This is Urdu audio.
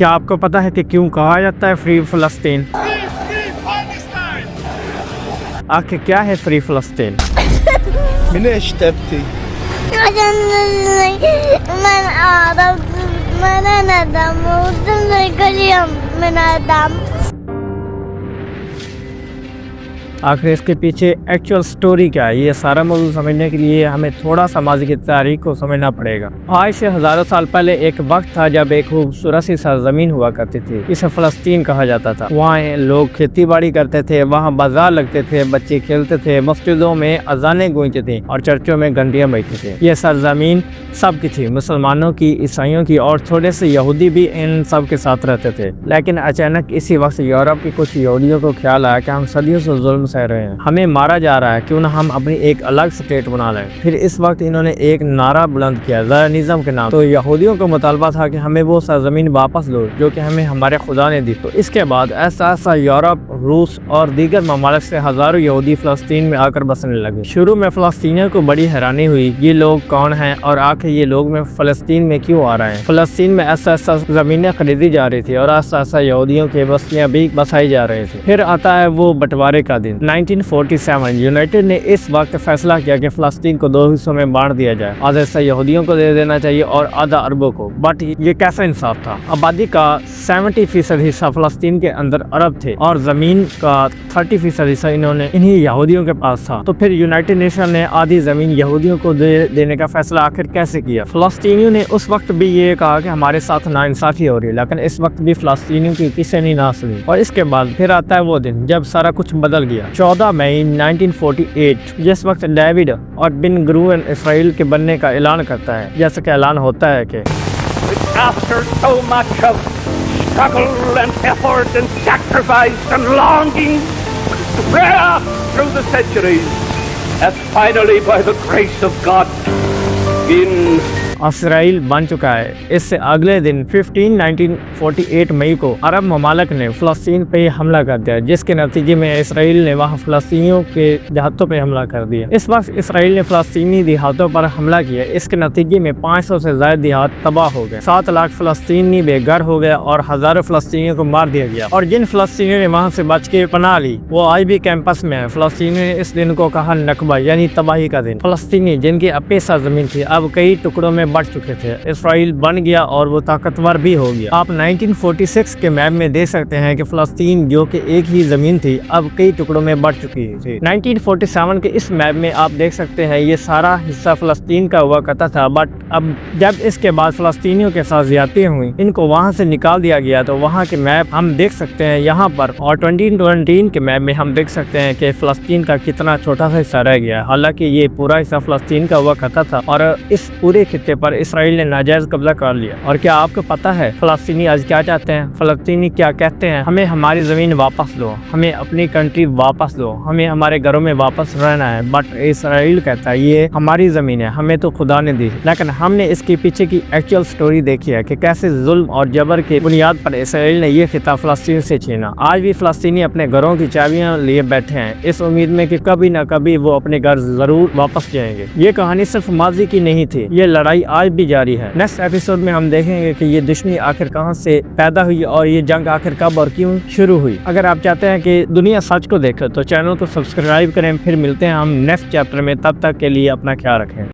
کیا آپ کو پتا ہے کہ کیوں کہا جاتا ہے فری فلسطین؟ آخر کیا ہے فری فلسطین؟ من ايش تبكي؟ عشان من أعرف من ندم وتنزل كل يوم من ندم. آخر اس کے پیچھے ایکچوئل سٹوری کیا ہے؟ یہ سارا موضوع سمجھنے کے لیے ہمیں تھوڑا سا ماضی کی تاریخ کو سمجھنا پڑے گا۔ آج سے ہزاروں سال پہلے ایک وقت تھا جب ایک خوبصورت سی سرزمین ہوا کرتی تھی، اسے فلسطین کہا جاتا تھا۔ وہاں لوگ کھیتی باڑی کرتے تھے، وہاں بازار لگتے تھے، بچے کھیلتے تھے، مسجدوں میں اذانیں گونجتی تھیں اور چرچوں میں گھنٹیاں بجتی تھیں۔ یہ سرزمین سب کی تھی، مسلمانوں کی، عیسائیوں کی اور تھوڑے سے یہودی بھی ان سب کے ساتھ رہتے تھے۔ لیکن اچانک اسی وقت یورپ کے کچھ یہودیوں کو خیال آیا کہ ہم صدیوں سے ظلم سہ رہے ہیں، ہمیں مارا جا رہا ہے، کیوں نہ ہم اپنی ایک الگ سٹیٹ بنا لیں۔ پھر اس وقت انہوں نے ایک نعرہ بلند کیا، زائونزم کے نام۔ تو یہودیوں کو مطالبہ تھا کہ ہمیں وہ سرزمین واپس دو جو کہ ہمیں ہمارے خدا نے دی۔ تو اس کے بعد ایسا یورپ، روس اور دیگر ممالک سے ہزاروں یہودی فلسطین میں آ کر بسنے لگے۔ شروع میں فلسطینیوں کو بڑی حیرانی ہوئی، یہ لوگ کون ہیں اور آخر یہ لوگ میں فلسطین میں کیوں آ رہے ہیں۔ فلسطین میں ایسا زمینیں خریدی جا رہی تھی اور ایسا یہودیوں کے بستیاں بھی بسائی جا رہے تھے۔ پھر آتا ہے وہ بٹوارے کا دن 1947۔ یونائٹڈ نے اس وقت فیصلہ کیا کہ فلسطین کو دو حصوں میں بانٹ دیا جائے، آدھا حصہ یہودیوں کو دے دینا چاہیے اور آدھا عربوں کو۔ بٹ یہ کیسا انصاف تھا؟ آبادی کا 70% حصہ فلسطین کے اندر عرب تھے اور زمین کا 30% حصہ انہیں یہودیوں کے پاس تھا۔ تو پھر یونائٹڈ نیشن نے آدھی زمین یہودیوں کو دینے کا فیصلہ آخر کیسے کیا؟ فلسطینیوں نے اس وقت بھی یہ کہا کہ ہمارے ساتھ ناانصافی ہو رہی ہے، لیکن اس وقت بھی فلسطینیوں کی کسی نے نہ سنی۔ اور اس کے بعد پھر آتا ہے وہ دن جب سارا کچھ بدل گیا، 14 مئی 1948، جس وقت ڈیوڈ اور بن گورین اسرائیل کے بننے کا اعلان کرتا ہے۔ جیسا کہ اعلان ہوتا ہے کہ after so much of struggle and effort and sacrifice and longing, prayer through the centuries, has finally by the grace of God been اسرائیل بن چکا ہے۔ اس سے اگلے دن 1948 مئی کو عرب ممالک نے فلسطین پہ حملہ کر دیا، جس کے نتیجے میں اسرائیل نے وہاں فلسطینیوں کے دیہاتوں پہ حملہ کر دیا۔ اس وقت اسرائیل نے فلسطینی دیہاتوں پر حملہ کیا، اس کے نتیجے میں 500 سے زائد دیہات تباہ ہو گئے، 7 لاکھ فلسطینی بے گھر ہو گئے اور ہزاروں فلسطینیوں کو مار دیا گیا۔ اور جن فلسطینیوں نے وہاں سے بچ کے پناہ لی وہ آج بھی کیمپس میں ہیں۔ فلسطینیوں نے اس دن کو کہا نکبہ، یعنی تباہی کا دن۔ فلسطینی جن کی اپنی سرزمین تھی اب کئی ٹکڑوں میں بٹ چکے تھے، اسرائیل بن گیا اور وہ طاقتور بھی ہو گیا۔ آپ 1946 کے میپ میں دیکھ سکتے ہیں کہ فلسطین جو کہ ایک ہی زمین تھی اب کئی ٹکڑوں میں بٹ چکی تھی۔ 1947 کے اس میپ میں آپ دیکھ سکتے ہیں یہ سارا حصہ فلسطین کا ہوا کرتا تھا، بٹ اب جب اس کے بعد فلسطینیوں کے ساتھ زیادتیاں ہوئیں، ان کو وہاں سے نکال دیا گیا تو وہاں کے میپ ہم دیکھ سکتے ہیں یہاں پر، اور 2020 کے میپ میں ہم دیکھ سکتے ہیں کہ فلسطین کا کتنا چھوٹا سا حصہ رہ گیا، حالانکہ یہ پورا حصہ فلسطین کا ہوا کرتا تھا اور اس پورے خطے پر اسرائیل نے ناجائز قبضہ کر لیا۔ اور کیا آپ کو پتا ہے فلسطینی آج کیا چاہتے ہیں؟ فلسطینی کیا کہتے ہیں؟ ہمیں ہماری زمین واپس دو، ہمیں اپنی کنٹری واپس دو، ہمیں ہمارے گھروں میں واپس رہنا ہے۔ بٹ اسرائیل کہتا ہے یہ ہماری زمین ہے، ہمیں تو خدا نے دی، لیکن ہم نے اس کے پیچھے کی ایکچوئل سٹوری دیکھی ہے کہ کیسے ظلم اور جبر کے بنیاد پر اسرائیل نے یہ خطہ فلسطین سے چھینا۔ آج بھی فلسطینی اپنے گھروں کی چابیاں لیے بیٹھے ہیں، اس امید میں کہ کبھی نہ کبھی وہ اپنے گھر ضرور واپس جائیں گے۔ یہ کہانی صرف ماضی کی نہیں تھی، یہ لڑائی آج بھی جاری ہے۔ نیکسٹ ایپیسوڈ میں ہم دیکھیں گے کہ یہ دشمنی آخر کہاں سے پیدا ہوئی اور یہ جنگ آخر کب اور کیوں شروع ہوئی۔ اگر آپ چاہتے ہیں کہ دنیا سچ کو دیکھے تو چینل کو سبسکرائب کریں، پھر ملتے ہیں ہم نیکسٹ چیپٹر میں، تب تک کے لیے اپنا خیال رکھیں۔